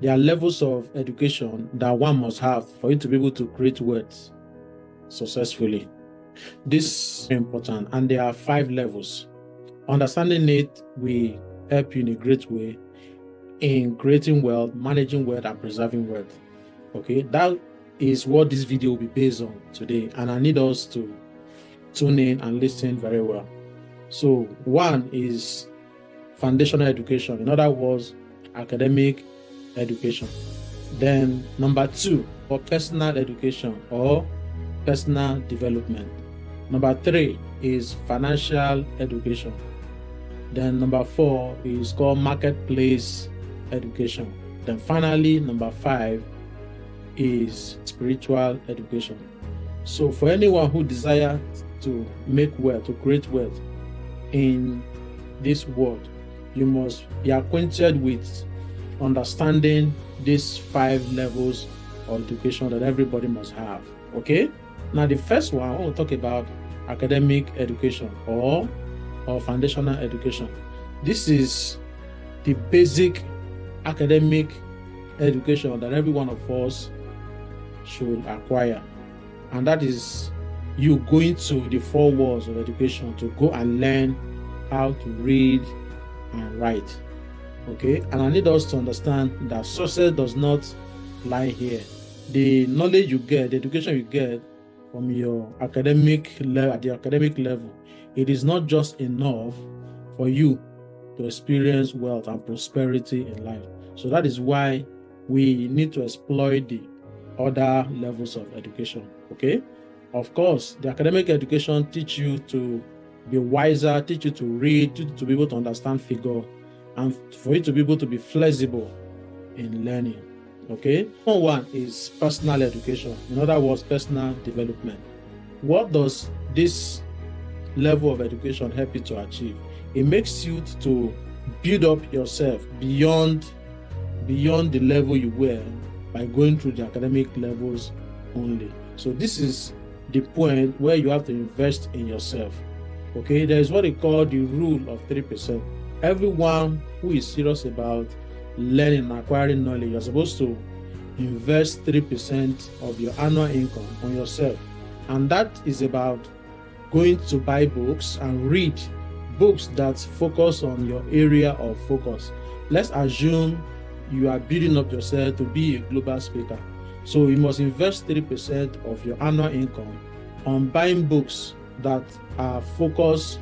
There are levels of education that one must have for you to be able to create wealth successfully. This is very important, and there are 5 levels. Understanding it will help you in a great way in creating wealth, managing wealth, and preserving wealth. Okay, that is what this video will be based on today, and I need us to tune in and listen very well. So, one is foundational education, in other words, academic education. Then, number 2, for personal education or personal development. Number 3 is financial education. Then, number 4 is called marketplace education. Then, finally, number 5 is spiritual education. So, for anyone who desires to make wealth, to create wealth in this world, you must be acquainted with understanding these 5 levels of education that everybody must have. Okay? Now, the first one, I want to talk about academic education or foundational education. This is the basic academic education that every one of us should acquire. And that is you going to the 4 walls of education to go and learn how to read and write. Okay, and I need us to understand that success does not lie here. The knowledge you get, the education you get from your academic level, at the academic level, it is not just enough for you to experience wealth and prosperity in life. So that is why we need to exploit the other levels of education. Okay, of course, the academic education teach you to be wiser, teach you to read, teach you to be able to understand figure, and for you to be able to be flexible in learning. Okay, one is personal education, in other words, personal development. What does this level of education help you to achieve? It makes you to build up yourself beyond the level you were by going through the academic levels only. So this is the point where you have to invest in yourself. Okay, there is what they call the rule of 3%. Everyone who is serious about learning and acquiring knowledge, you're supposed to invest 3% of your annual income on yourself. And that is about going to buy books and read books that focus on your area of focus. Let's assume you are building up yourself to be a global speaker. So you must invest 3% of your annual income on buying books that are focused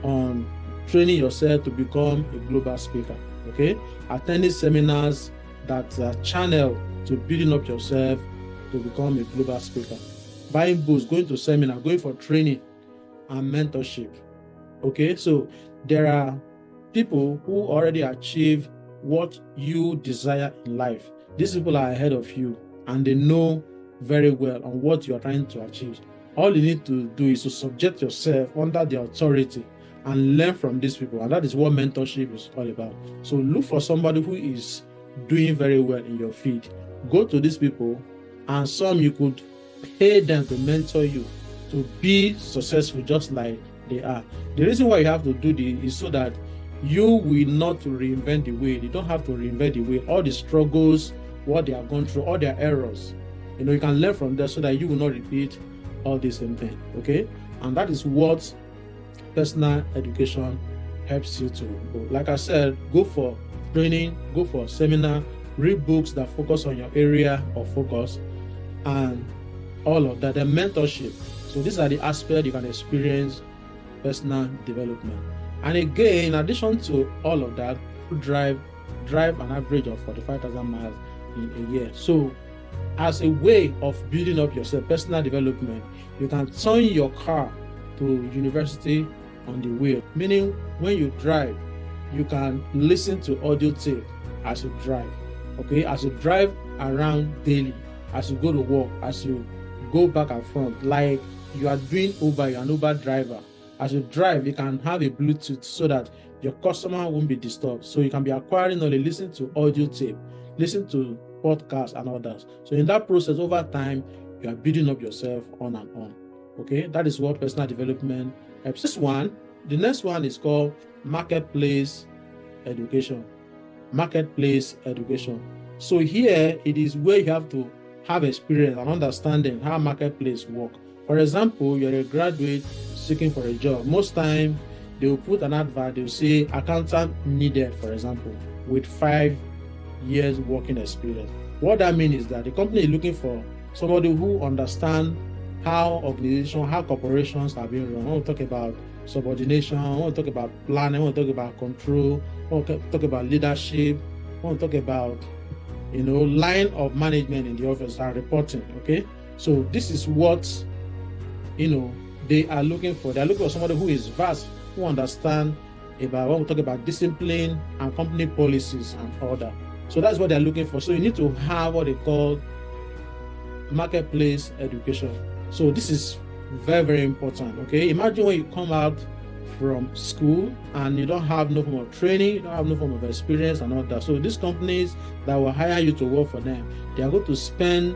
on training yourself to become a global speaker. Okay, attending seminars that are channeled to building up yourself to become a global speaker. Buying books, going to seminar, going for training and mentorship. Okay, so there are people who already achieve what you desire in life. These people are ahead of you and they know very well on what you are trying to achieve. All you need to do is to subject yourself under their authority and learn from these people. And that is what mentorship is all about. So look for somebody who is doing very well in your field. Go to these people, and some you could pay them to mentor you to be successful just like they are. The reason why you have to do this is so that you will not reinvent the wheel. You don't have to reinvent the wheel. All the struggles, what they have gone through, all their errors, you can learn from them so that you will not repeat all the same thing. Okay, and that is what personal education helps you to go. Like I said, go for training, go for seminar, read books that focus on your area of focus, and all of that. And mentorship. So these are the aspects you can experience personal development. And again, in addition to all of that, drive an average of 45,000 miles in a year. So as a way of building up yourself, personal development, you can turn your car to university on the wheel. Meaning, when you drive, you can listen to audio tape as you drive. Okay, as you drive around daily, as you go to work, as you go back and front, like you are doing Uber, you're an Uber driver. As you drive, you can have a Bluetooth so that your customer won't be disturbed. So you can be acquiring knowledge, listen to audio tape, listen to podcasts and others. So in that process, over time, you are building up yourself on and on. Okay, that is what personal development helps. The next one is called marketplace education. Marketplace education. So here it is where you have to have experience and understanding how marketplace work. For example, you're a graduate seeking for a job. Most time they will put an advert, they will say accountant needed, for example, with 5 years working experience. What that means is that the company is looking for somebody who understands how organization, how corporations are being run. I want to talk about subordination, I want to talk about planning, I want to talk about control, I want to talk about leadership, I want to talk about line of management in the office are reporting. Okay, so this is what they are looking for. They are looking for somebody who is vast, who understand about when we talk about discipline and company policies and order. So that's what they're looking for. So you need to have what they call marketplace education. So this is very, very important. Okay, imagine when you come out from school and you don't have no form of training, you don't have no form of experience and all that. So these companies that will hire you to work for them, they are going to spend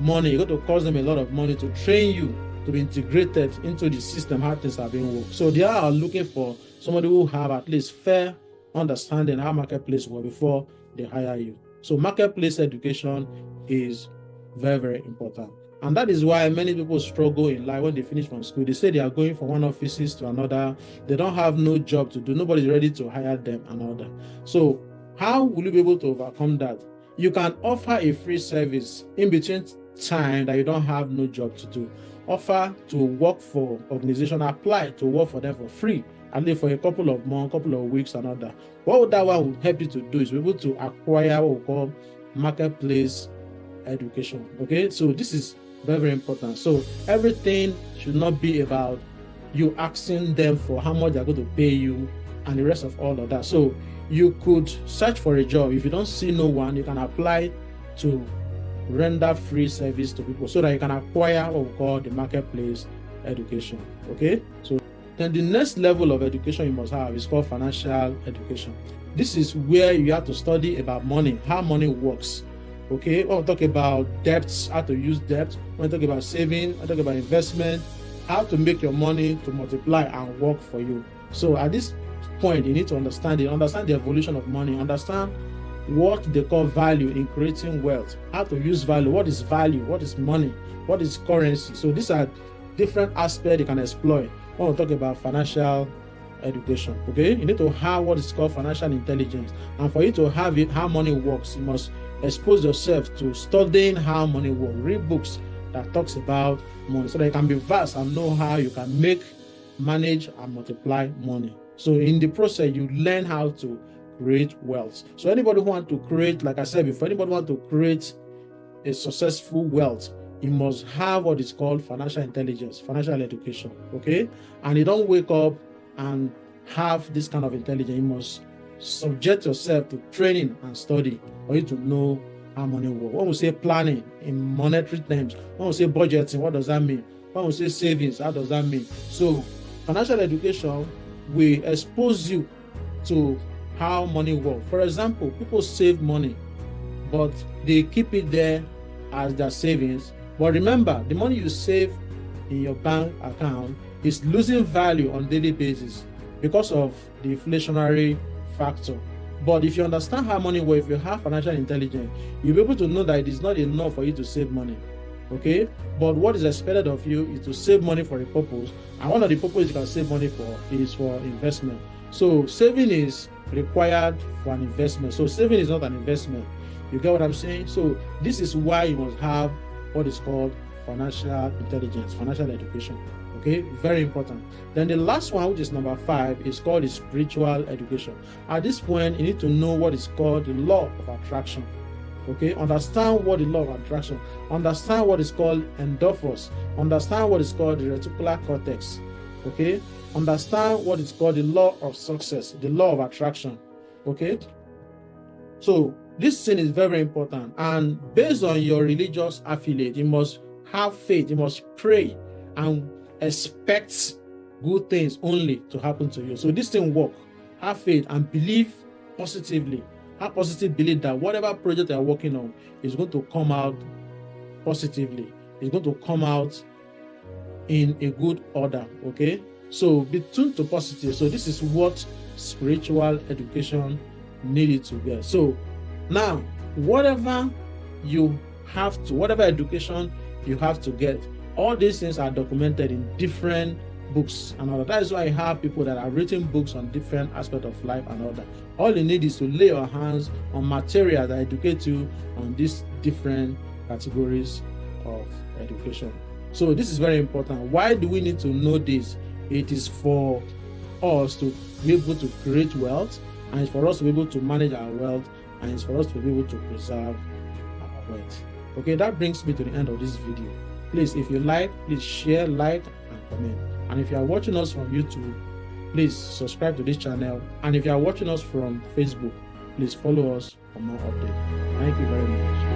money, you're going to cost them a lot of money to train you to be integrated into the system, how things are being worked. So they are looking for somebody who have at least fair understanding how marketplace work before they hire you. So marketplace education is very, very important. And that is why many people struggle in life when they finish from school. They say they are going from one offices to another. They don't have no job to do. Nobody's ready to hire them and all that. So how will you be able to overcome that? You can offer a free service in between time that you don't have no job to do. Offer to work for organization, apply to work for them for free, and live for a couple of months, couple of weeks and all that. What that one will help you to do is be able to acquire what we call marketplace education. Okay, so this is very, very important. So everything should not be about you asking them for how much they're going to pay you and the rest of all of that. So you could search for a job. If you don't see no one, you can apply to render free service to people so that you can acquire what we call the marketplace education. Okay, so then the next level of education you must have is called financial education. This is where you have to study about money, how money works. Okay, when we talk about debts, how to use debt, when we talk about saving, when we talk about investment, how to make your money to multiply and work for you. So at this point, you need to understand the evolution of money, understand what they call value in creating wealth, how to use value, what is value, what is money, what is currency. So these are different aspects you can exploit when we talk about financial education. Okay, you need to have what is called financial intelligence, and for you to have it, how money works, you must expose yourself to studying how money works. Read books that talks about money so that you can be vast and know how you can make, manage, and multiply money. So in the process, you learn how to create wealth. So anybody who want to create, like I said before, anybody want to create a successful wealth, you must have what is called financial intelligence, financial education. Okay, and you don't wake up and have this kind of intelligence. You must subject yourself to training and study for you to know how money works. When we say planning in monetary terms, when we say budgeting, what does that mean? When we say savings, how does that mean? So financial education will expose you to how money works. For example, people save money, but they keep it there as their savings. But remember, the money you save in your bank account is losing value on a daily basis because of the inflationary factor. But if you understand how money works, if you have financial intelligence, you'll be able to know that it is not enough for you to save money. Okay, but what is expected of you is to save money for a purpose, and one of the purposes you can save money for is for investment. So saving is required for an investment. So saving is not an investment. You get what I'm saying? So this is why you must have what is called financial intelligence, financial education. Okay, very important. Then the last one, which is number 5, is called the spiritual education. At this point, you need to know what is called the law of attraction. Okay, understand what the law of attraction, understand what is called endorphins, understand what is called the reticular cortex. Okay, understand what is called the law of success, the law of attraction. Okay, so this thing is very important, and based on your religious affiliate, you must have faith, you must pray and expect good things only to happen to you. So this thing work. Have faith and believe positively. Have positive belief that whatever project you are working on is going to come out positively. It's going to come out in a good order. Okay, so be tuned to positive. So this is what spiritual education needed to get. So now whatever you have to, whatever education you have to get, all these things are documented in different books and all that. That is why I have people that have written books on different aspects of life and all that. All you need is to lay your hands on material that educate you on these different categories of education. So this is very important. Why do we need to know this? It is for us to be able to create wealth, and it's for us to be able to manage our wealth, and it's for us to be able to preserve our wealth. Okay, that brings me to the end of this video. Please, if you like, please share, like, and comment. And if you are watching us from YouTube, please subscribe to this channel. And if you are watching us from Facebook, please follow us for more updates. Thank you very much.